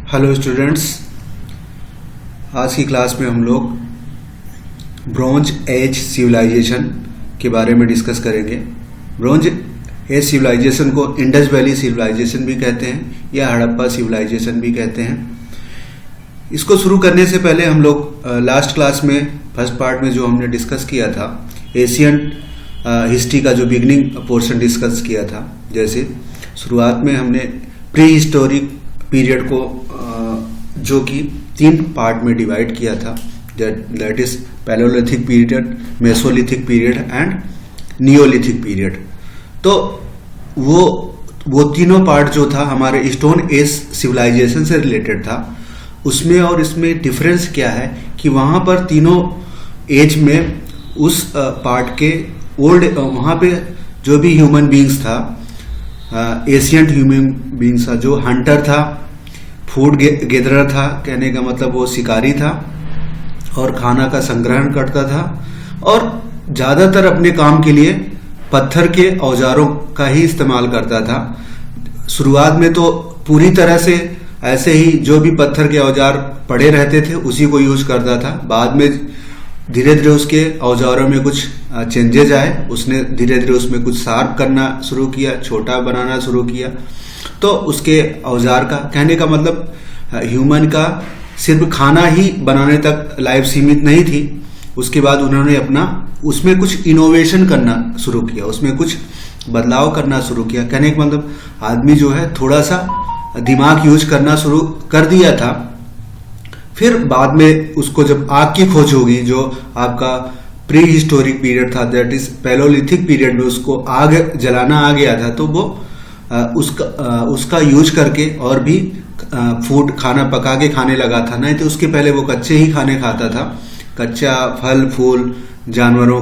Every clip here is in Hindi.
हेलो स्टूडेंट्स, आज की क्लास में हम लोग ब्रॉन्ज एज सिविलाइजेशन के बारे में डिस्कस करेंगे। ब्रॉन्ज एज सिविलाइजेशन को इंडस वैली सिविलाइजेशन भी कहते हैं या हड़प्पा सिविलाइजेशन भी कहते हैं। इसको शुरू करने से पहले हम लोग लास्ट क्लास में फर्स्ट पार्ट में जो हमने डिस्कस किया था एशियन हिस्ट्री का जो बिगनिंग पोर्शन डिस्कस किया था। जैसे शुरुआत में हमने प्री हिस्टोरिक पीरियड को जो कि 3 पार्ट में डिवाइड किया था, that is palaeolithic period, mesolithic period and neolithic period. तो वो तीनों पार्ट जो था हमारे स्टोन एज सिविलाइजेशन से रिलेटेड था। उसमें और इसमें डिफरेंस क्या है कि वहां पर तीनों एज में उस पार्ट के ओल्ड वहां पे जो भी ह्यूमन बीइंग्स था, एशियंट ह्यूमन बीइंग्स था, जो हंटर था, फूड गेदरर था, कहने का मतलब वो शिकारी था और खाना का संग्रहण करता था और ज्यादातर अपने काम के लिए पत्थर के औजारों का ही इस्तेमाल करता था। शुरुआत में तो पूरी तरह से ऐसे ही जो भी पत्थर के औजार पड़े रहते थे उसी को यूज करता था। बाद में धीरे धीरे उसके औजारों में कुछ चेंजेज आए, उसने धीरे धीरे उसमें कुछ शार्प करना शुरू किया, छोटा बनाना शुरू किया। तो उसके औजार का कहने का मतलब ह्यूमन का सिर्फ खाना ही बनाने तक लाइफ सीमित नहीं थी। उसके बाद उन्होंने अपना उसमें कुछ इनोवेशन करना शुरू किया, उसमें कुछ बदलाव करना शुरू किया। कहने का मतलब आदमी जो है थोड़ा सा दिमाग यूज करना शुरू कर दिया था। फिर बाद में उसको जब आग की खोज होगी, जो आपका प्री हिस्टोरिक पीरियड था, दैट इज पैलेओलिथिक पीरियड में उसको आग जलाना आ गया था, तो वो उसका यूज करके और भी फूड खाना पका के खाने लगा था। नहीं तो उसके पहले वो कच्चे ही खाने खाता था, कच्चा फल फूल, जानवरों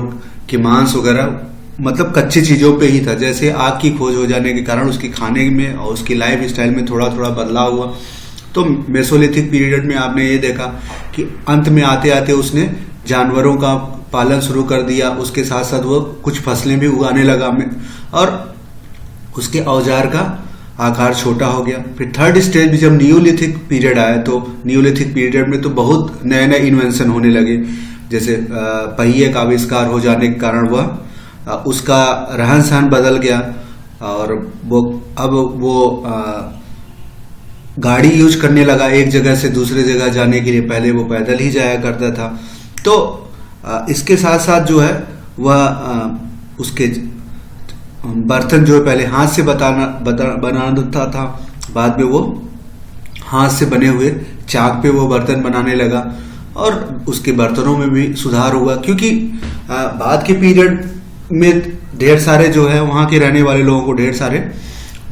के मांस वगैरह, मतलब कच्ची चीजों पे ही था। जैसे आग की खोज हो जाने के कारण उसके खाने में और उसकी लाइफ स्टाइल में थोड़ा थोड़ा बदलाव हुआ। तो मेसोलिथिक पीरियड में आपने ये देखा कि अंत में आते आते उसने जानवरों का पालन शुरू कर दिया, उसके साथ साथ वो कुछ फसलें भी उगाने लगा और उसके औजार का आकार छोटा हो गया। फिर थर्ड स्टेज में जब नियोलिथिक पीरियड आया तो नियोलिथिक पीरियड में तो बहुत नए नए इन्वेंशन होने लगे। जैसे पहिए का आविष्कार हो जाने के कारण वह उसका रहन सहन बदल गया और वो गाड़ी यूज करने लगा एक जगह से दूसरे जगह जाने के लिए। पहले वो पैदल ही जाया करता था। तो इसके साथ साथ जो है वह उसके बर्तन जो पहले हाथ से बनाता था, बाद में वो हाथ से बने हुए चाक पे वो बर्तन बनाने लगा और उसके बर्तनों में भी सुधार हुआ। क्योंकि बाद के पीरियड में ढेर सारे जो है वहां के रहने वाले लोगों को ढेर सारे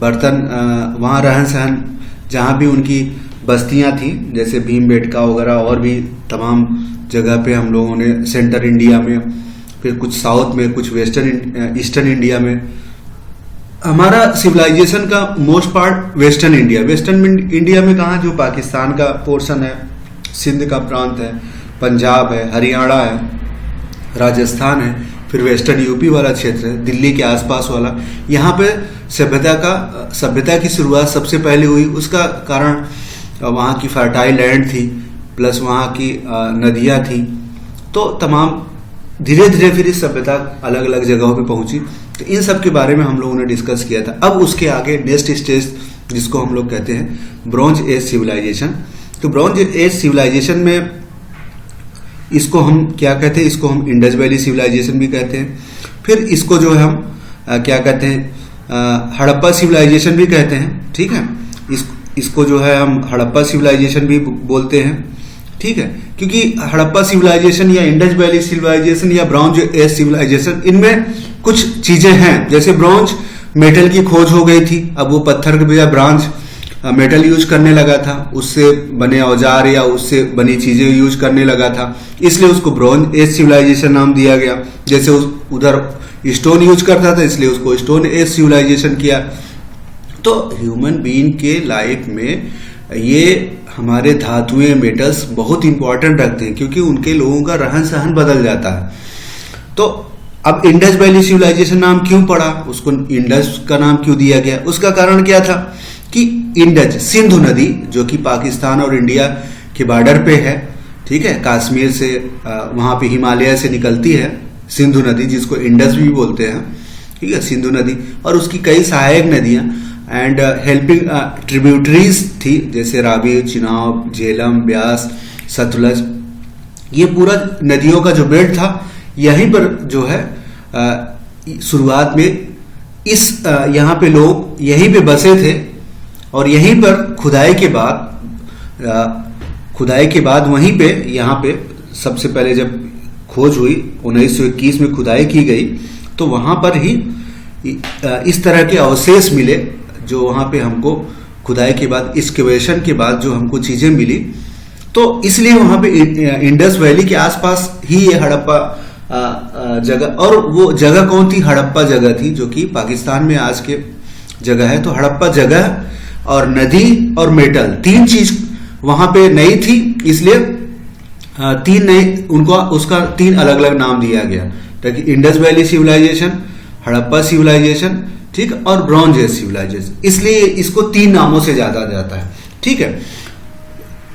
बर्तन, वहां रहन सहन जहां भी उनकी बस्तियां थी, जैसे भीमबेटका वगैरह और भी तमाम जगह पे हम लोगों ने, सेंटर इंडिया में, फिर कुछ साउथ में, कुछ वेस्टर्न ईस्टर्न इंडिया में। हमारा सिविलाइजेशन का मोस्ट पार्ट वेस्टर्न इंडिया में कहा, जो पाकिस्तान का पोर्शन है, सिंध का प्रांत है, पंजाब है, हरियाणा है, राजस्थान है, फिर वेस्टर्न यूपी वाला क्षेत्र है, दिल्ली के आसपास वाला। यहाँ पे सभ्यता की शुरुआत सबसे पहले हुई। उसका कारण वहाँ की फर्टाइल लैंड थी, प्लस वहाँ की नदियाँ थी। तो तमाम धीरे धीरे फिर इस सभ्यता अलग अलग जगहों पे पहुंची। तो इन सब के बारे में हम लोगों ने डिस्कस किया था। अब उसके आगे नेक्स्ट स्टेज जिसको हम लोग कहते हैं ब्रॉन्ज एज सिविलाइजेशन। तो ब्रॉन्ज एज सिविलाइजेशन में इसको हम क्या कहते हैं, इसको हम इंडस वैली सिविलाइजेशन भी कहते हैं। फिर इसको जो है हम क्या कहते हैं, हड़प्पा सिविलाइजेशन भी कहते हैं। ठीक है, इसको जो है हम हड़प्पा सिविलाइजेशन भी बोलते हैं। ठीक है, क्योंकि हड़प्पा सिविलाइजेशन या इंडस वैली सिविलाइजेशन या ब्रॉन्ज एज सिविलाइजेशन, इनमें कुछ चीजें हैं। जैसे ब्रॉन्ज मेटल की खोज हो गई थी, अब वो पत्थर के बजाय ब्रॉन्ज मेटल यूज करने लगा था, उससे बने औजार या उससे बनी चीजें यूज करने लगा था, इसलिए उसको ब्रॉन्ज एज सिविलाइजेशन नाम दिया गया। जैसे उधर स्टोन यूज करता था, इसलिए उसको स्टोन एज सिविलाइजेशन किया। तो ह्यूमन बीइंग के लाइफ में ये हमारे धातुएं, मेटल्स बहुत इंपॉर्टेंट रखते हैं, क्योंकि उनके लोगों का रहन सहन बदल जाता है। तो अब इंडस वैली सिविलाइजेशन नाम क्यों पड़ा, उसको इंडस का नाम क्यों दिया गया, उसका कारण क्या था कि इंडस सिंधु नदी जो कि पाकिस्तान और इंडिया के बॉर्डर पे है, ठीक है, कश्मीर से वहां पे हिमालय से निकलती है सिंधु नदी, जिसको इंडस भी बोलते हैं, ठीक है, सिंधु नदी, और उसकी कई सहायक नदियां एंड हेल्पिंग ट्रिब्यूटरीज थी, जैसे रावी, चिनाब, झेलम, ब्यास, सतलज। ये पूरा नदियों का जो बेल्ट था, यहीं पर जो है शुरुआत में यहाँ पे लोग यहीं पे बसे थे, और यहीं पर खुदाई के बाद वहीं पे यहाँ पे सबसे पहले जब खोज हुई 1921 में खुदाई की गई, तो वहां पर ही इस तरह के अवशेष मिले, जो वहां पे हमको खुदाई के बाद, एक्सकेवेशन के बाद जो हमको चीजें मिली। तो इसलिए वहां पे इंडस वैली के आसपास ही ये हड़प्पा जगह, और वो जगह कौन थी? हड़प्पा जगह थी, जो कि पाकिस्तान में आज के जगह है। तो हड़प्पा जगह और नदी और मेटल, तीन चीज वहां पे नई थी, इसलिए तीन नए उनको उसका तीन अलग अलग नाम दिया गया, ताकि Indus valley civilisation, Harappa civilisation, ठीक, और ब्रॉन्ज एज सिविलाइजेशन, इसलिए इसको तीन नामों से जाना जाता है, ठीक है।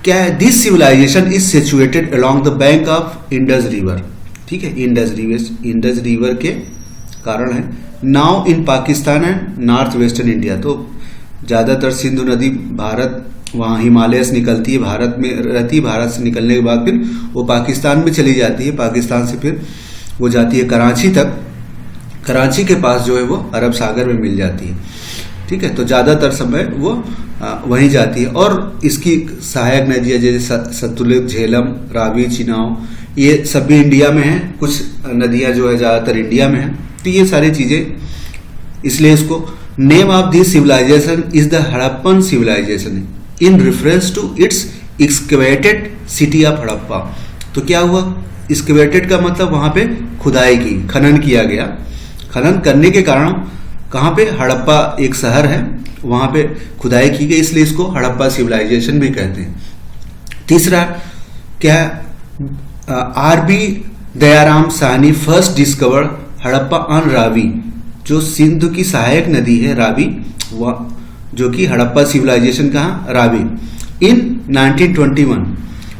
क्या है? This civilisation is situated along the bank of Indus river, ठीक है, इंडस रिवर के कारण है। Now in Pakistan and north western India, तो ज्यादातर सिंधु नदी भारत, वहां हिमालय से निकलती है, भारत में रहती है, भारत से निकलने के बाद फिर वो पाकिस्तान में चली जाती है, पाकिस्तान से फिर वो जाती है कराची तक, कराची के पास जो है वो अरब सागर में मिल जाती है, ठीक है। तो ज्यादातर समय वो वहीं जाती है, और इसकी सहायक नदियां जैसे सतलुज, झेलम, रावी, चिनाव, ये सभी इंडिया में है, कुछ नदियां जो है ज्यादातर इंडिया में है। तो ये सारी चीजें, इसलिए इसको name of this civilisation is the Harappan civilisation in reference to its excavated city of Harappa. तो क्या हुआ? एक्सकेवेटेड का मतलब वहां पे खुदाई की, खनन किया गया, खनन करने के कारण कहां पे? हड़प्पा एक शहर है, वहां पे खुदाई की गई, इसलिए इसको हड़प्पा सिविलाइजेशन भी कहते हैं। तीसरा क्या है? RB Dayaram Sahni first discover Harappa on Ravi, जो सिंधु की सहायक नदी है रावी, वह जो कि हड़प्पा सिविलाइजेशन कहा? रावी, इन 1921,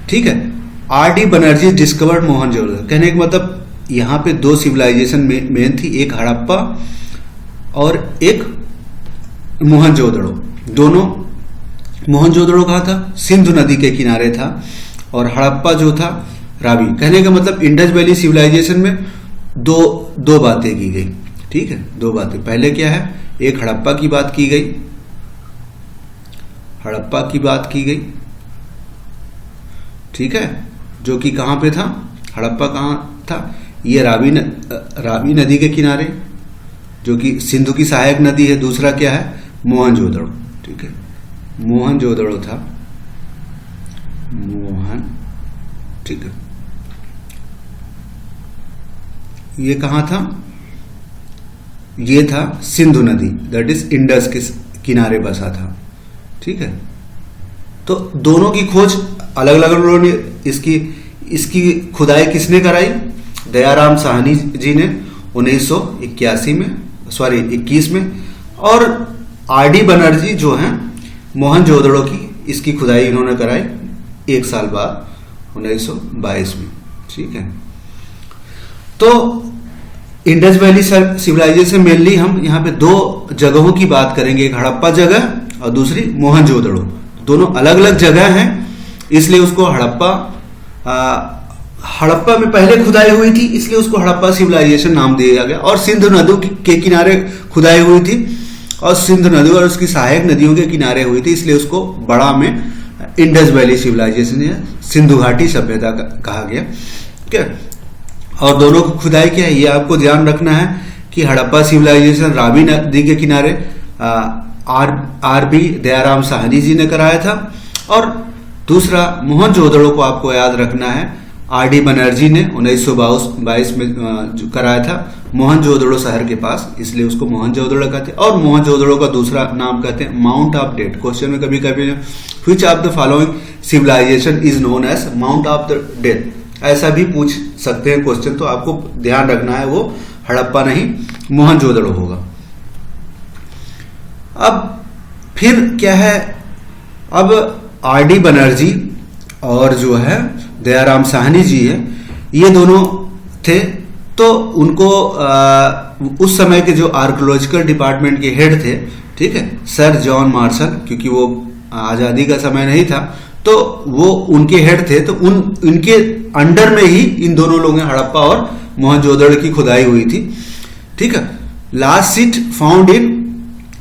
ठीक है। आर.डी. बनर्जी डिस्कवर्ड मोहनजोदड़ो, कहने का मतलब यहां पे दो सिविलाइजेशन मेन थी, एक हड़प्पा और एक मोहनजोदड़ो। दोनों, मोहनजोदड़ो कहां था? सिंधु नदी के किनारे था, और हड़प्पा जो था रावी। कहने का मतलब इंडस वैली सिविलाइजेशन में दो बातें की गई, ठीक है, दो बातें। पहले क्या है? एक हड़प्पा की बात की गई, हड़प्पा की बात की गई, ठीक है, जो कि कहां पे था? हड़प्पा कहां था? ये रावी नदी के किनारे, जो कि सिंधु की सहायक नदी है। दूसरा क्या है? मोहनजोदड़ो, ठीक है, मोहनजोदड़ो था, मोहन, ठीक है। ये कहां था? ये था सिंधु नदी, दैट इज इंडस के किनारे बसा था, ठीक है। तो दोनों की खोज अलग अलग लोगों ने, इसकी खुदाई किसने कराई? दयाराम साहनी जी ने 1981 में, 21 में, और आर.डी. बनर्जी जो हैं मोहनजोदड़ो की, इसकी खुदाई इन्होंने कराई एक साल बाद 1922 में, ठीक है। तो इंडस वैली सिविलाइजेशन मेनली हम यहाँ पे दो जगहों की बात करेंगे, एक हड़प्पा जगह और दूसरी मोहनजोदड़ो। दोनों अलग अलग जगह हैं, इसलिए उसको हड़प्पा में पहले खुदाई हुई थी, इसलिए उसको हड़प्पा सिविलाइजेशन नाम दिया गया। और सिंधु नदी के किनारे खुदाई हुई थी, और सिंधु नदी और उसकी सहायक नदियों के किनारे हुई थी, इसलिए उसको बड़ा में इंडस वैली सिविलाइजेशन या सिंधु घाटी सभ्यता कहा गया, ठीक है। और दोनों को खुदाई क्या है, ये आपको ध्यान रखना है कि हड़प्पा सिविलाइजेशन रावी नदी के किनारे आर.बी. दयाराम साहनी जी ने कराया था, और दूसरा मोहनजोदड़ो को आपको याद रखना है, आर.डी. बनर्जी ने 1922 में जो कराया था मोहनजोदड़ो शहर के पास, इसलिए उसको मोहनजोदड़ो कहते हैं। और मोहनजोदड़ो का दूसरा नाम कहते हैं माउंट ऑफ डेथ। क्वेश्चन में कभी कभी which of the following civilisation is known as mount of the death, ऐसा भी पूछ सकते हैं क्वेश्चन। तो आपको ध्यान रखना है वो हड़प्पा नहीं मोहनजोदड़ो होगा। अब फिर क्या है, अब आर.डी. बनर्जी और जो है दयाराम साहनी जी है, ये दोनों थे। तो उनको उस समय के जो आर्कियोलॉजिकल डिपार्टमेंट के हेड थे, ठीक है, सर जॉन मार्शल, क्योंकि वो आजादी का समय नहीं था तो वो उनके हेड थे। तो उनके अंडर में ही इन दोनों लोगों ने हड़प्पा और मोहनजोदड़ो की खुदाई हुई थी, ठीक है। Last site found in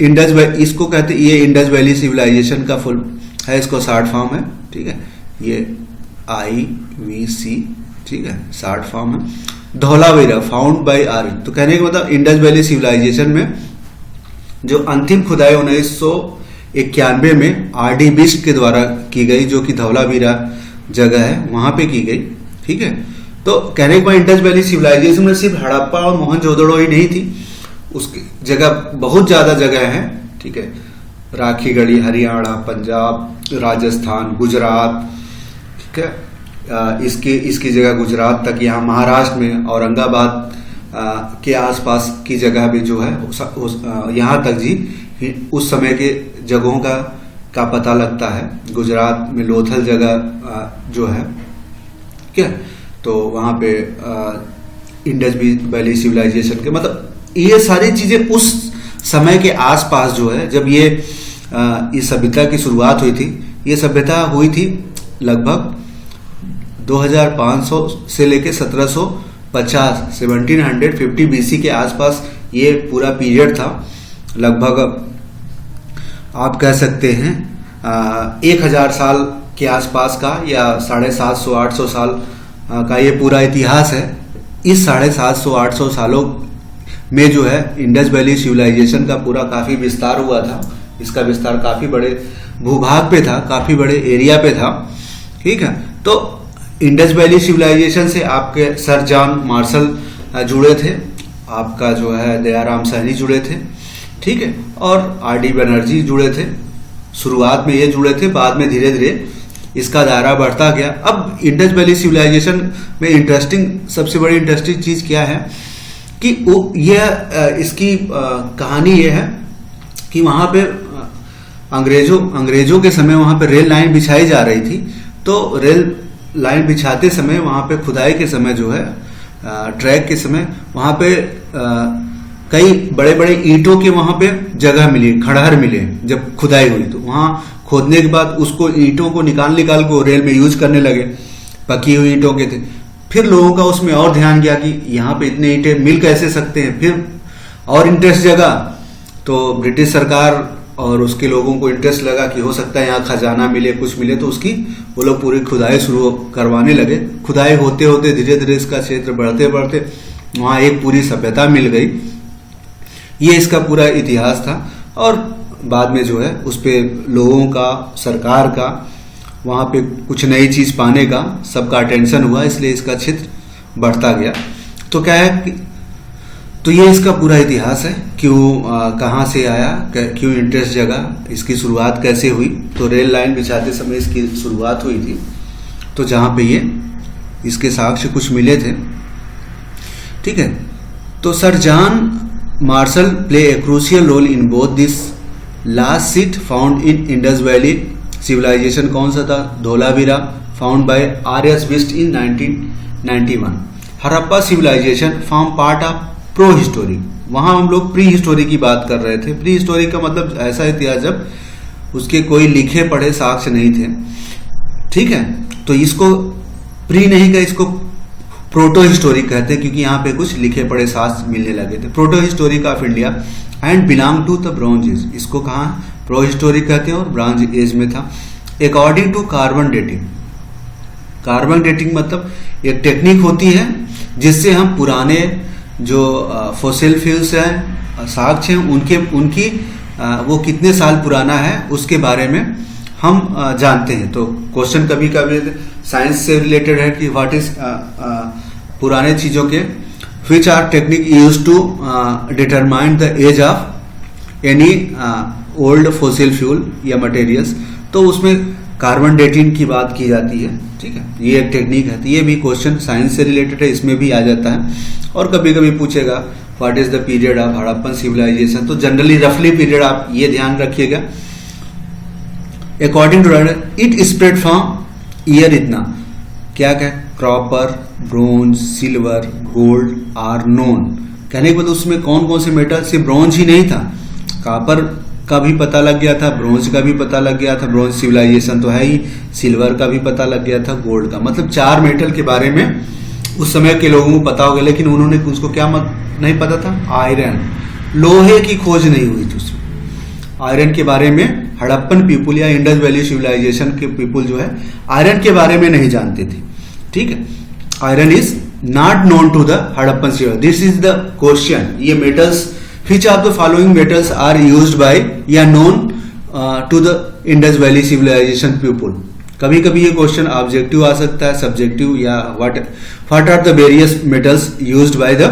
Indus valley, इसको कहते हैं, ये इंडस वैली सिविलाइजेशन का फुल है, इसको शॉर्ट फॉर्म है, ठीक है, ये IVC, ठीक है, शॉर्ट फॉर्म है। धौलावीरा फाउंड बाय आर, तो कहने का मतलब इंडस वैली सिविलाइजेशन में जो अंतिम खुदाई 1991 में R.D. बिस्ट के द्वारा की गई, जो कि धौलावीरा जगह है, वहां पे की गई, ठीक है। तो कहने के बाद इंडस वैली सिविलाइजेशन में सिर्फ हड़प्पा और मोहनजोदड़ो ही नहीं थी, उसकी जगह बहुत ज्यादा जगह है, ठीक है, राखी गढ़ी, हरियाणा, पंजाब, राजस्थान, गुजरात, ठीक है, इसकी जगह गुजरात तक, यहाँ महाराष्ट्र में औरंगाबाद के आसपास की जगह भी जो है, यहाँ तक जी उस समय के जगहों का पता लगता है। गुजरात में लोथल जगह जो है, ठीक है, तो वहां पे इंडस वैली सिविलाइजेशन के, मतलब ये सारी चीजें उस समय के आसपास जो है, जब ये इस सभ्यता की शुरुआत हुई थी, ये सभ्यता हुई थी लगभग 2500 से लेके 1750 BC के आसपास, ये पूरा पीरियड था। लगभग आप कह सकते हैं 1000 साल के आसपास का, या 750-800 साल का ये पूरा इतिहास है। इस 750-800 सालों में जो है इंडस वैली सिविलाइजेशन का पूरा काफी विस्तार हुआ था। इसका विस्तार काफी बड़े भूभाग पे था, काफी बड़े एरिया पे था, ठीक है। तो इंडस वैली सिविलाइजेशन से आपके सर जॉन मार्शल जुड़े थे, आपका जो है दयाराम साहनी जुड़े थे, ठीक है, और R.D. बनर्जी जुड़े थे। शुरुआत में ये जुड़े थे, बाद में धीरे धीरे इसका दायरा बढ़ता गया। अब इंडस वैली सिविलाइजेशन में सबसे बड़ी इंटरेस्टिंग चीज क्या है कि इसकी कहानी ये है कि वहां पे अंग्रेजों के समय वहां पे रेल लाइन बिछाई जा रही थी। तो रेल लाइन बिछाते समय वहां पे खुदाई के समय जो है, ट्रैक के समय, वहां पे कई बड़े बड़े ईंटों के वहां पे जगह मिली, खंडहर मिले। जब खुदाई हुई तो वहां खोदने के बाद उसको ईंटों को निकाल को रेल में यूज करने लगे, पकी हुई ईंटों के थे। फिर लोगों का उसमें और ध्यान गया कि यहाँ पे इतने ईंटें मिल कैसे सकते हैं। फिर और इंटरेस्ट जगा, तो ब्रिटिश सरकार और उसके लोगों को इंटरेस्ट लगा कि हो सकता है यहाँ खजाना मिले, कुछ मिले, तो उसकी वो लोग पूरी खुदाई शुरू करवाने लगे। खुदाई होते होते धीरे धीरे इसका क्षेत्र बढ़ते बढ़ते वहां एक पूरी सभ्यता मिल गई। ये इसका पूरा इतिहास था। और बाद में जो है उस पे लोगों का, सरकार का, वहां पे कुछ नई चीज पाने का सबका अटेंशन हुआ, इसलिए इसका क्षेत्र बढ़ता गया। तो क्या है कि तो ये इसका पूरा इतिहास है, क्यों, कहाँ से आया, क्यों इंटरेस्ट जगा, इसकी शुरुआत कैसे हुई। तो रेल लाइन बिछाते समय इसकी शुरुआत हुई थी, तो जहां पे ये इसके साक्ष्य कुछ मिले थे, ठीक है। तो sir John Marshall play a crucial role in both this. Last site found in Indus valley civilisation कौन सा था? Dholavira, found by R.S. Bisht इन 1991। Harappa civilisation form part of pro historic. वहां हम लोग प्री हिस्टोरी की बात कर रहे थे। प्री हिस्टोरिक का मतलब ऐसा इतिहास जब उसके कोई लिखे पढ़े साक्ष्य नहीं थे, ठीक है। तो इसको प्री नहीं कहा, इसको प्रोटो हिस्टोरिक कहते हैं, क्योंकि यहाँ पे कुछ लिखे पढ़े साक्ष्य मिलने लगे थे। Proto historic of India and belong to the bronze age. इसको कहा प्रो हिस्टोरिक कहते हैं और ब्रॉन्ज एज में था। According to carbon dating. Carbon dating मतलब एक टेक्निक होती है जिससे हम पुराने जो फॉसिल फ्यूल्स हैं, साक्ष्य हैं, उनकी वो कितने साल पुराना है उसके बारे में हम जानते हैं। तो क्वेश्चन कभी कभी साइंस से रिलेटेड है कि व्हाट इज पुराने चीजों के which are technique use to determine the age of any old fossil fuel या मटेरियल्स। तो उसमें कार्बन डेटिंग की बात की जाती है, ठीक है। ये एक टेक्निक है। तो ये भी क्वेश्चन साइंस से रिलेटेड है, इसमें भी आ जाता है। और कभी कभी पूछेगा what is the period of Harappan civilisation. तो जनरली रफली पीरियड आप ये ध्यान रखिएगा according to it spread from year इतना क्या क्या copper, bronze, silver, gold are known. कहने के बाद उसमें कौन कौन से मेटल, सिर्फ ब्रोंज ही नहीं था, कॉपर का भी पता लग गया था, ब्रोंज का भी पता लग गया था, ब्रोंज सिविलाइजेशन तो है ही, सिल्वर का भी पता लग गया था, गोल्ड का, मतलब 4 मेटल के बारे में उस समय के लोगों को पता हो गया। लेकिन उन्होंने उसको क्या नहीं पता था, आयरन, लोहे की खोज नहीं हुई थी उसमें। आयरन के बारे में हड़प्पन पीपुल या इंडस वैली सिविलाइजेशन के पीपुल जो है आयरन के बारे में नहीं जानते थे। ठीक है, iron is not known to the Harappan civilisation. This is the question, ये metals which of the following metals are used by या known to the Indus Valley civilization people। कभी कभी ये क्वेश्चन ऑब्जेक्टिव आ सकता है, सब्जेक्टिव, या what are the various metals used by the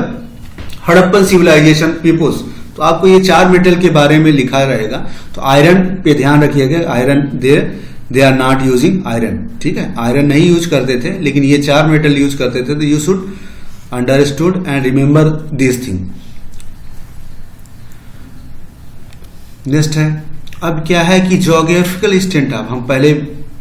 Harappan civilization peoples। तो आपको ये 4 मेटल के बारे में लिखा रहेगा। तो आयरन पे ध्यान रखिएगा, iron they are not using iron. ठीक है, आयरन नहीं यूज करते थे, लेकिन ये 4 मेटल यूज करते थे। तो you should understood and remember this thing. Next है, अब क्या है कि ज्योग्राफिकल स्टेंट ऑफ, हम पहले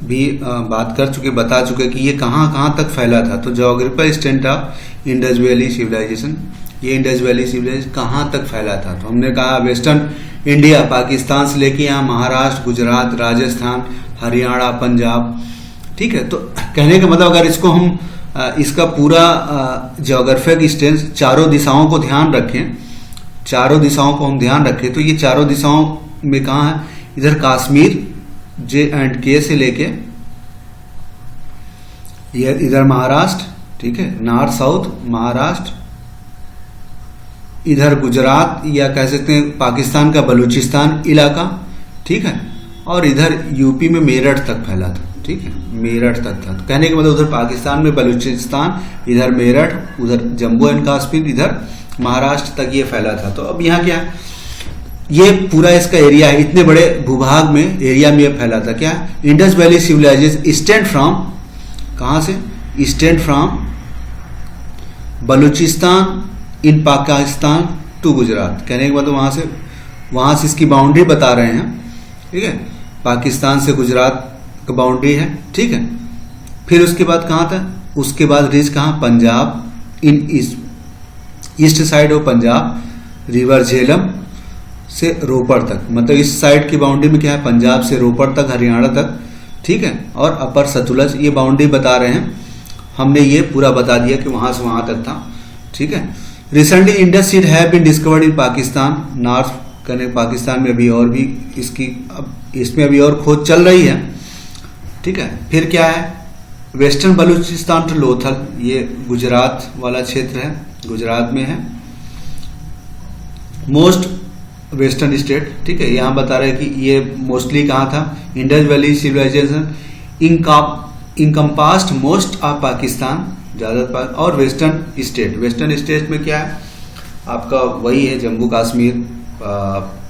भी बात कर चुके, बता चुके कि ये कहाँ कहाँ तक फैला था। तो geographical extent of Indus valley civilisation, ये इंडस वैली सिविलाइजेशन कहाँ तक फैला था। तो हमने कहा वेस्टर्न इंडिया, पाकिस्तान से लेके यहाँ महाराष्ट्र, गुजरात, राजस्थान, हरियाणा, पंजाब। ठीक है, तो कहने का मतलब अगर इसको हम इसका पूरा ज्योग्राफिक स्टेंट चारों दिशाओं को ध्यान रखें, चारों दिशाओं को हम ध्यान रखें, तो ये चारों दिशाओं में कहाँ है, इधर कश्मीर J&K से लेके इधर महाराष्ट्र, ठीक है, नॉर्थ साउथ महाराष्ट्र, इधर गुजरात या कह सकते हैं पाकिस्तान का बलूचिस्तान इलाका, ठीक है, और इधर यूपी में मेरठ तक फैला था। ठीक है, मेरठ तक था। तो कहने के मतलब उधर पाकिस्तान में बलूचिस्तान, इधर मेरठ, उधर जम्मू एंड कश्मीर, इधर महाराष्ट्र तक ये फैला था। तो अब यहाँ क्या, ये पूरा इसका एरिया है, इतने बड़े भूभाग में एरिया में ये फैला था। क्या, Indus valley civilisation stand from, कहां से, stand from Baluchistan in Pakistan to Gujarat. कहने के बाद वहां से इसकी बाउंड्री बता रहे हैं। ठीक है, पाकिस्तान से गुजरात का बाउंड्री है। ठीक है, फिर उसके बाद कहां था, उसके बाद रीच कहां, पंजाब, इन ईस्ट साइड हो पंजाब, रिवर झेलम से रोपड़ तक, मतलब इस साइड की बाउंड्री में क्या है, पंजाब से रोपड़ तक, हरियाणा तक। ठीक है, और अपर सतलज, ये बाउंड्री बता रहे हैं। हमने ये पूरा बता दिया कि वहां से वहां तक था। ठीक है, recently Indus seed have been discovered in Pakistan, north करने पाकिस्तान में अभी और भी इसकी, अब इसमें अभी और खोज चल रही है। ठीक है, फिर क्या है, वेस्टर्न बलूचिस्तान टू लोथल, ये गुजरात वाला क्षेत्र है, गुजरात में है, मोस्ट वेस्टर्न स्टेट। ठीक है, यहां बता रहे हैं कि ये मोस्टली कहां था, Indus valley civilisation encompassed most of Pakistan, ज्यादातर, और वेस्टर्न स्टेट। वेस्टर्न स्टेट में क्या है आपका, वही है जम्मू कश्मीर,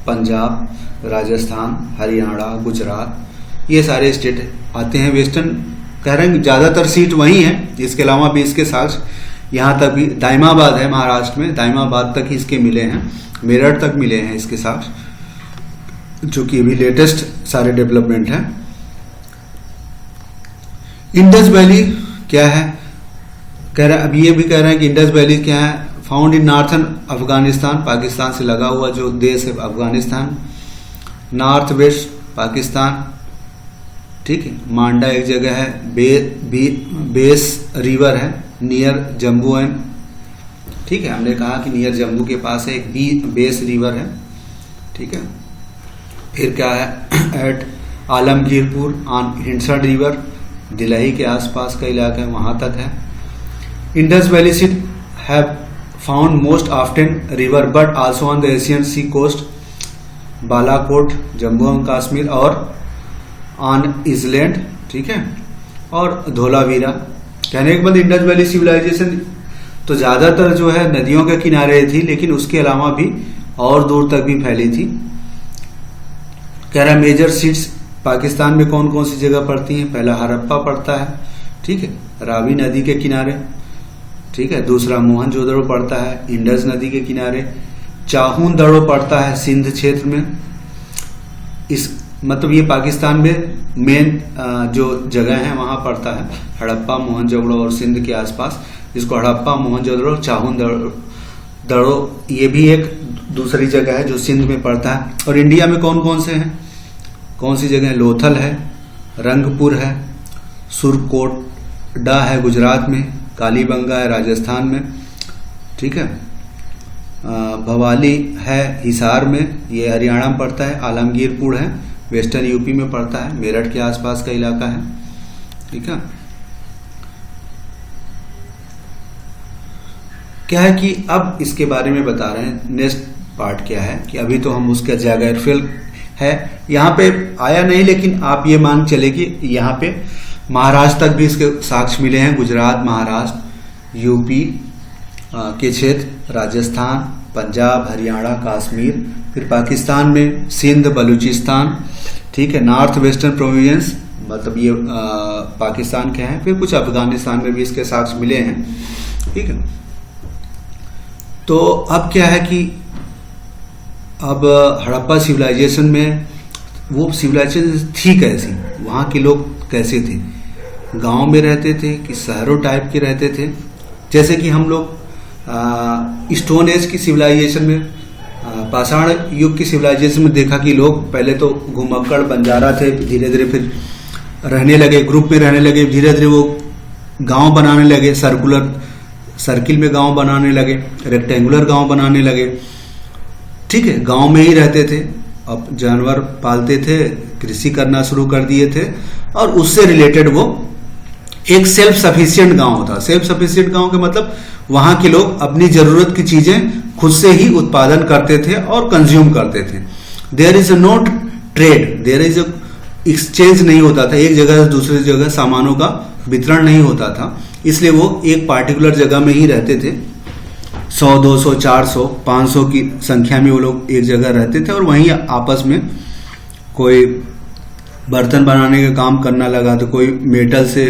पंजाब, राजस्थान, हरियाणा, गुजरात, ये सारे स्टेट आते हैं। वेस्टर्न कह रहे हैं ज्यादातर सीट वही है, इसके अलावा भी इसके साथ यहाँ तक भी दाइमाबाद है महाराष्ट्र में, दाइमाबाद तक ही इसके मिले हैं, मेरठ तक मिले हैं इसके साथ, जो कि अभी लेटेस्ट सारे डेवलपमेंट है। इंडस वैली क्या है, कह रहे, अब ये भी कह रहे हैं कि इंडस वैली क्या है, found in northern Afghanistan, Pakistan से लगा हुआ जो देश है अफगानिस्तान, नॉर्थ वेस्ट पाकिस्तान। ठीक है, मांडा एक जगह है, बेस रिवर है नियर जम्मू एंड, ठीक है, हमने कहा कि नियर जम्मू के पास है एक बेस रिवर है। ठीक है, फिर क्या है, at Alamgirpur on Hindon river, Delhi के आसपास का इलाका है, वहां तक है। Indus valley sites have found most often river but also on the Asian sea coast, Balakot Jammu and Kashmir, और ऑन इजलैंड। ठीक है, और धोलावीरा। कहने के बाद इंडस वैली सिविलाइजेशन तो ज्यादातर जो है नदियों के किनारे थी, लेकिन उसके अलावा भी और दूर तक भी फैली थी। कह रहा मेजर सीट्स पाकिस्तान में कौन कौन सी जगह पड़ती हैं, पहला हड़प्पा पड़ता है, ठीक है, रावी नदी के किनारे, ठीक है, दूसरा मोहनजोदड़ो पड़ता है इंडस नदी के किनारे, चाहून दड़ो पड़ता है सिंध क्षेत्र में, इस मतलब ये पाकिस्तान में मेन जो जगह है वहां पड़ता है, हड़प्पा, मोहनजोदड़ो और सिंध के आसपास, जिसको हड़प्पा, मोहनजोदड़ो, चाहुंदड़ो, ये भी एक दूसरी जगह है जो सिंध में पड़ता है। और इंडिया में कौन कौन से हैं, कौन सी जगह है? लोथल है, रंगपुर है, सुरकोटडा है गुजरात में, कालीबंगा है राजस्थान में, ठीक है, भवाली है हिसार में, ये हरियाणा में पड़ता है, आलमगीरपुर है वेस्टर्न यूपी में पड़ता है, मेरठ के आसपास का इलाका है, ठीक है। क्या है कि अब इसके बारे में बता रहे हैं, नेक्स्ट पार्ट क्या है कि अभी तो हम उसका ज्योग्राफिकल है, यहाँ पे आया नहीं, लेकिन आप ये मान चले कि यहाँ पे महाराष्ट्र तक भी इसके साक्ष्य मिले हैं, गुजरात, महाराष्ट्र, यूपी के क्षेत्र, राजस्थान, पंजाब, हरियाणा, कश्मीर, फिर पाकिस्तान में सिंध, बलूचिस्तान, ठीक है, नॉर्थ वेस्टर्न प्रोविंस, मतलब ये पाकिस्तान के हैं, फिर कुछ अफगानिस्तान में भी इसके साक्ष्य मिले हैं, ठीक है। तो अब क्या है कि अब हड़प्पा सिविलाइजेशन में वो सिविलाइजेशन थी कैसी, वहाँ के लोग कैसे थे, गांव में रहते थे कि शहरों टाइप के रहते थे? जैसे कि हम लोग स्टोन एज की सिविलाइजेशन में, पाषाण युग की सिविलाइजेशन में देखा कि लोग पहले तो घुमक्कड़ बंजारा थे, धीरे धीरे फिर रहने लगे, ग्रुप में रहने लगे, धीरे धीरे वो गांव बनाने लगे, सर्किल में गांव बनाने लगे, रेक्टेंगुलर गांव बनाने लगे, ठीक है, गांव में ही रहते थे, अब जानवर पालते थे, कृषि करना शुरू कर दिए थे, और उससे रिलेटेड वो एक सेल्फ सफिशिएंट गांव था। सेल्फ सफिशिएंट गांव का मतलब वहां के लोग अपनी जरूरत की चीजें खुद से ही उत्पादन करते थे और कंज्यूम करते थे। There is no trade, there is exchange नहीं होता था, एक जगह से दूसरी जगह सामानों का वितरण नहीं होता था, इसलिए वो एक पार्टिकुलर जगह में ही रहते थे। 100, 200, 400, 500 की संख्या में वो लोग एक जगह रहते थे और वहीं आपस में कोई बर्तन बनाने का काम करना लगा तो कोई मेटल से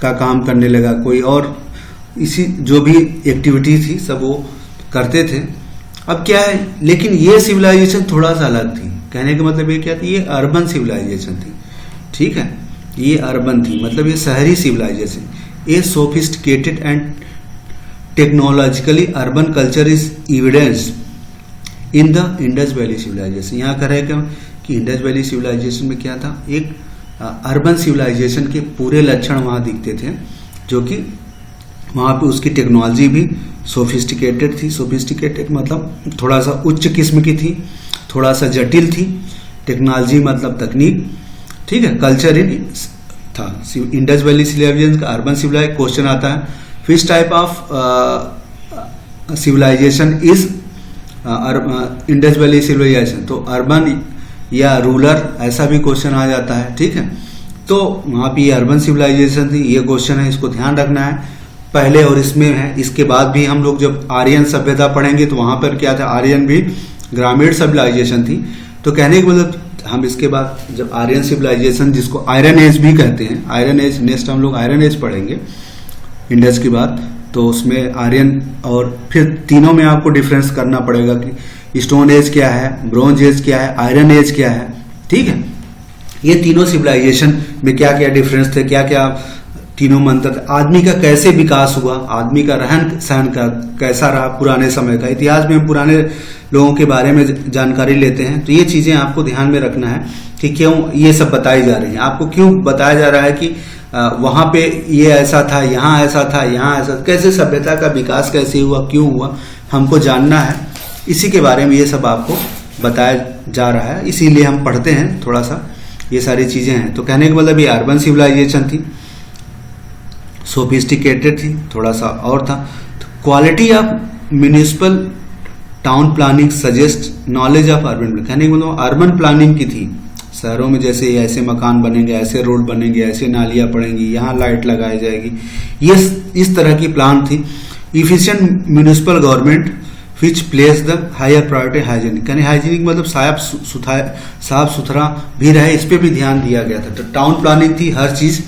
का काम करने लगा, कोई और इसी जो भी एक्टिविटी थी सब वो करते थे। अब क्या है, लेकिन ये सिविलाइजेशन थोड़ा सा अलग थी। कहने का मतलब ये क्या थी, ये अर्बन सिविलाइजेशन थी, ठीक है, ये अर्बन थी, मतलब ये शहरी civilisation. A sophisticated and technologically urban culture is evidence in the Indus valley civilisation. यहाँ कह रहे हैं कि इंडस वैली सिविलाइजेशन में क्या था, एक अर्बन सिविलाइजेशन के पूरे लक्षण वहाँ दिखते थे, जो कि वहाँ पे उसकी टेक्नोलॉजी भी सोफिस्टिकेटेड थी। सोफिस्टिकेटेड मतलब थोड़ा सा उच्च किस्म की थी, थोड़ा सा जटिल थी, टेक्नोलॉजी मतलब तकनीक, ठीक है, कल्चर इन था। इंडस वैली सिविलाइजेशन का अर्बन सिविलाइजेशन क्वेश्चन आता है, which type of civilisation is Indus valley civilisation, तो अर्बन या रूरल ऐसा भी क्वेश्चन आ जाता है, ठीक है। तो वहाँ पे ये अर्बन सिविलाइजेशन थी, ये क्वेश्चन है, इसको ध्यान रखना है पहले और इसमें है। इसके बाद भी हम लोग जब आर्यन सभ्यता पढ़ेंगे तो वहां पर क्या था, आर्यन भी ग्रामीण सिविलाइजेशन थी। तो कहने के मतलब हम इसके बाद जब आर्यन सिविलाइजेशन, जिसको आयरन एज भी कहते हैं, आयरन एज, नेक्स्ट हम लोग आयरन एज पढ़ेंगे इंडस की बात, तो उसमें आर्यन और फिर तीनों में आपको डिफरेंस करना पड़ेगा कि स्टोन एज क्या है, ब्रॉन्ज एज क्या है, आयरन एज क्या है, ठीक है। ये तीनों सिविलाइजेशन में क्या क्या डिफरेंस थे, क्या क्या तीनों मंत्र, आदमी का कैसे विकास हुआ, आदमी का रहन सहन का कैसा रहा, पुराने समय का इतिहास में हम पुराने लोगों के बारे में जानकारी लेते हैं। तो ये चीजें आपको ध्यान में रखना है कि क्यों ये सब बताई जा रही हैं, आपको क्यों बताया जा रहा है कि वहां पे ये ऐसा था, यहाँ ऐसा था, यहाँ ऐसा, कैसे सभ्यता का विकास कैसे हुआ, क्यों हुआ, हमको जानना है। इसी के बारे में ये सब आपको बताया जा रहा है, इसीलिए हम पढ़ते हैं, थोड़ा सा ये सारी चीजें हैं। तो कहने का मतलब ये अर्बन सिविलाइजेशन थी, सोफिस्टिकेटेड थी, थोड़ा सा और था। Quality of municipal town planning suggest knowledge of urban, कहने का मतलब अर्बन प्लानिंग की थी, शहरों में जैसे ऐसे मकान बनेंगे, ऐसे रोड बनेंगे, ऐसे नालियां पड़ेंगी, यहाँ लाइट लगाई जाएगी, ये इस तरह की प्लान थी। Efficient municipal government which place the higher priority hygienic, यानी हाइजीनिक मतलब साफ सुथरा भी रहे, इस पे भी ध्यान दिया गया था। तो टाउन प्लानिंग थी, हर चीज,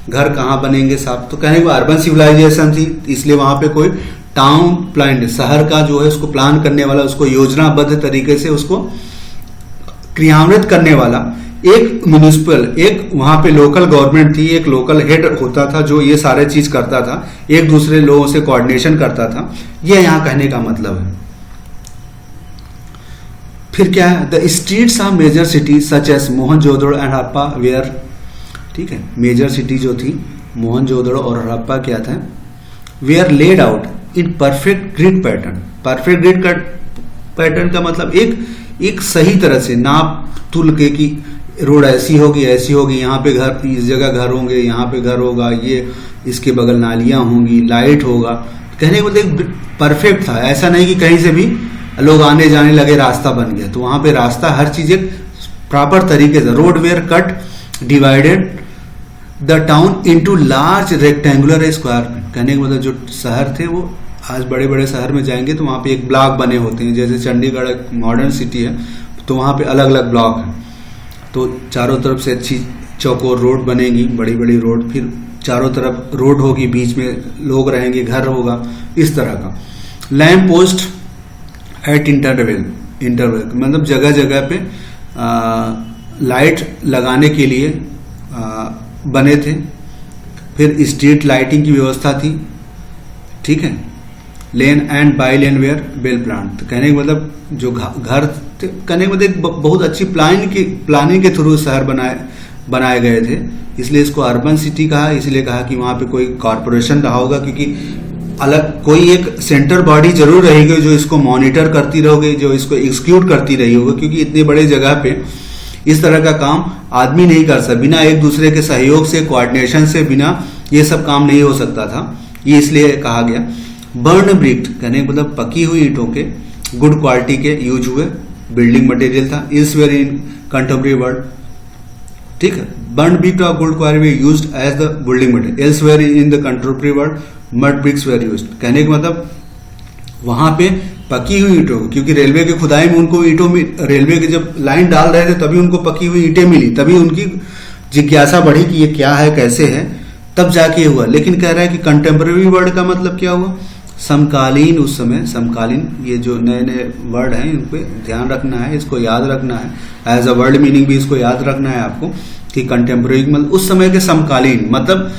घर कहाँ बनेंगे साफ। तो कहने को अर्बन सिविलाइजेशन थी, इसलिए वहां पे कोई टाउन प्लान, शहर का जो है उसको प्लान करने वाला, उसको योजनाबद्ध तरीके से उसको क्रियान्वित करने वाला एक म्यूनिसिपल, एक वहां पे लोकल गवर्नमेंट थी, एक लोकल हेड होता था जो ये सारे चीज करता था, एक दूसरे लोगों से कोऑर्डिनेशन करता था। ये यहां कहने का मतलब है। फिर क्या है, the streets of major cities such as Mohenjodaro and Harappa were, ठीक है, मेजर सिटी जो थी मोहनजोदड़ो और हड़प्पा क्या था, were laid out in perfect grid pattern. Perfect grid pattern का मतलब एक सही तरह से नाप तुल के कि रोड ऐसी होगी, यहाँ पे घर, इस जगह घर होंगे, यहाँ पे घर होगा, ये इसके बगल नालियां होंगी, लाइट होगा। कहने को मतलब परफेक्ट था, ऐसा नहीं कि कहीं से भी लोग आने जाने लगे, रास्ता बन गया। तो वहां पे रास्ता, हर चीज एक प्रॉपर तरीके से, road were cut divided the town into large rectangular square. कहने का मतलब जो शहर थे वो आज बड़े बड़े शहर में जाएंगे तो वहां पे एक ब्लॉक बने होते हैं, जैसे चंडीगढ़ एक मॉडर्न सिटी है तो वहां पे अलग अलग ब्लॉक है, तो चारों तरफ से अच्छी चौकोर रोड बनेगी, बड़ी बड़ी रोड, फिर चारों तरफ रोड होगी, बीच में लोग रहेंगे, घर होगा, इस तरह का। लैंप पोस्ट एट इंटरवल मतलब जगह जगह पे लाइट लगाने के लिए बने थे। फिर स्ट्रीट लाइटिंग की व्यवस्था थी, ठीक है। Lane and by lane were well plan. तो कहने का मतलब जो घर थे, कहने का मतलब बहुत अच्छी प्लानिंग के थ्रू शहर बनाए गए थे, इसलिए इसको अर्बन सिटी कहा। इसलिए कहा कि वहां पे कोई कॉरपोरेशन रहा होगा, क्योंकि अलग कोई एक सेंटर बॉडी जरूर रहेगी जो इसको मॉनिटर करती रहोगे, जो इसको एग्जीक्यूट करती रही होगी, क्योंकि इतनी बड़े जगह पे इस तरह का काम आदमी नहीं कर सकता, बिना एक दूसरे के सहयोग से, कोऑर्डिनेशन से बिना ये सब काम नहीं हो सकता था। ये इसलिए कहा गया। बर्न ब्रिक कहने का मतलब पकी हुई ईंटों के गुड क्वालिटी के यूज हुए बिल्डिंग मटेरियल था। Is where in contemporary world, ठीक है। Burn brick of good quality used as the building material, elsewhere in the contemporary world mud bricks were used. कहने का मतलब वहां पे पकी हुई ईंटों, क्योंकि रेलवे की खुदाई में उनको ईंटों में, रेलवे की जब लाइन डाल रहे थे तभी उनको पकी हुई ईंटें मिली, तभी उनकी जिज्ञासा बढ़ी कि ये क्या है, कैसे है, तब जाके हुआ। लेकिन कह रहा है कि कंटेम्प्रेरी वर्ड का मतलब क्या हुआ, समकालीन। उस समय समकालीन, ये जो नए नए वर्ड हैं इनको ध्यान रखना है, इसको याद रखना है, एज अ वर्ड मीनिंग भी इसको याद रखना है आपको कि कंटेम्प्रेरी मतलब उस समय के समकालीन। मतलब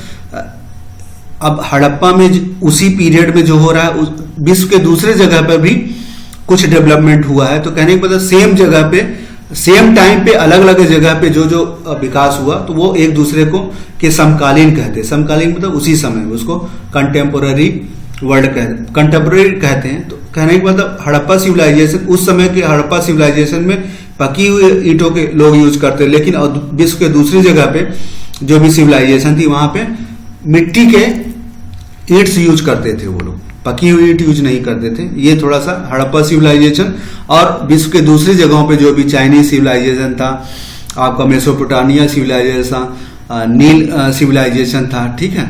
अब हड़प्पा में उसी पीरियड में जो हो रहा है, विश्व के दूसरे जगह पर भी कुछ डेवलपमेंट हुआ है। तो कहने का मतलब सेम जगह पे, सेम टाइम पे, अलग अलग जगह पे जो जो विकास हुआ तो वो एक दूसरे को के समकालीन कहते हैं। समकालीन मतलब उसी समय, उसको कंटेम्पोररी वर्ड कंटेम्पोररी कहते हैं। तो कहने का मतलब हड़प्पा सिविलाइजेशन, उस समय के हड़प्पा सिविलाइजेशन में पकी हुई ईंटों के लोग यूज करते, लेकिन विश्व के दूसरी जगह पे जो भी सिविलाइजेशन थी वहां पे मिट्टी के ईंट्स यूज करते थे, वो लोग पकी हुई ईंट यूज नहीं करते थे। ये थोड़ा सा हड़प्पा सिविलाइजेशन। और विश्व के दूसरी जगहों पे जो भी चाइनीज सिविलाइजेशन था, आपका मेसोपोटामिया सिविलाइजेशन, नील सिविलाइजेशन था, ठीक है।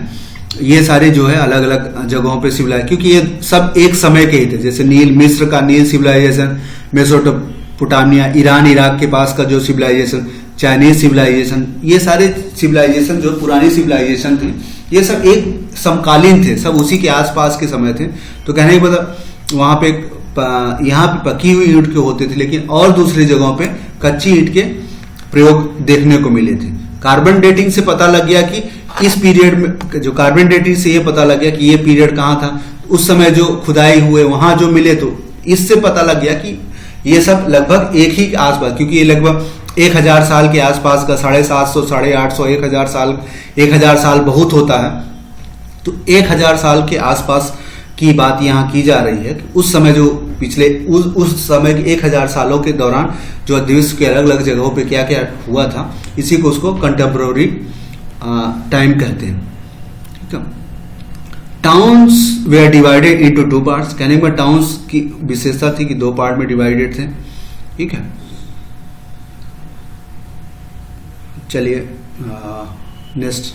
ये सारे जो है अलग अलग जगहों पे सिविलाइज, क्योंकि ये सब एक समय के ही थे। जैसे नील, मिस्र का नील सिविलाइजेशन, मेसोपोटामिया, ईरान इराक के पास का जो सिविलाइजेशन, चाइनीज सिविलाइजेशन, ये सारे सिविलाइजेशन जो पुरानी सिविलाइजेशन थे, ये सब एक समकालीन थे, सब उसी के आसपास के समय थे। तो कहने का मतलब वहां पे यहाँ पे पकी हुई ईंट के होते थे, लेकिन और दूसरी जगहों पे कच्ची ईंट के प्रयोग देखने को मिले थे। कार्बन डेटिंग से पता लग गया कि इस पीरियड में, जो कार्बन डेटिंग से ये पता लग गया कि ये पीरियड कहाँ था, उस समय जो खुदाई हुए वहां जो मिले, तो इससे पता लग गया कि ये सब लगभग एक ही आसपास, क्योंकि ये लगभग 1000 साल के आसपास का, 750, 850, 1000 साल बहुत होता है। तो 1000 साल के आसपास की बात यहाँ की जा रही है कि उस समय जो पिछले उस समय के 1000 सालों के दौरान जो विश्व के अलग अलग जगहों पे क्या क्या हुआ था, इसी को उसको कंटेम्प्रेरी टाइम कहते हैं, ठीक है। Towns were divided into 2 parts. कहने में टाउन्स की विशेषता थी कि 2 पार्ट में डिवाइडेड थे, ठीक है। चलिए नेक्स्ट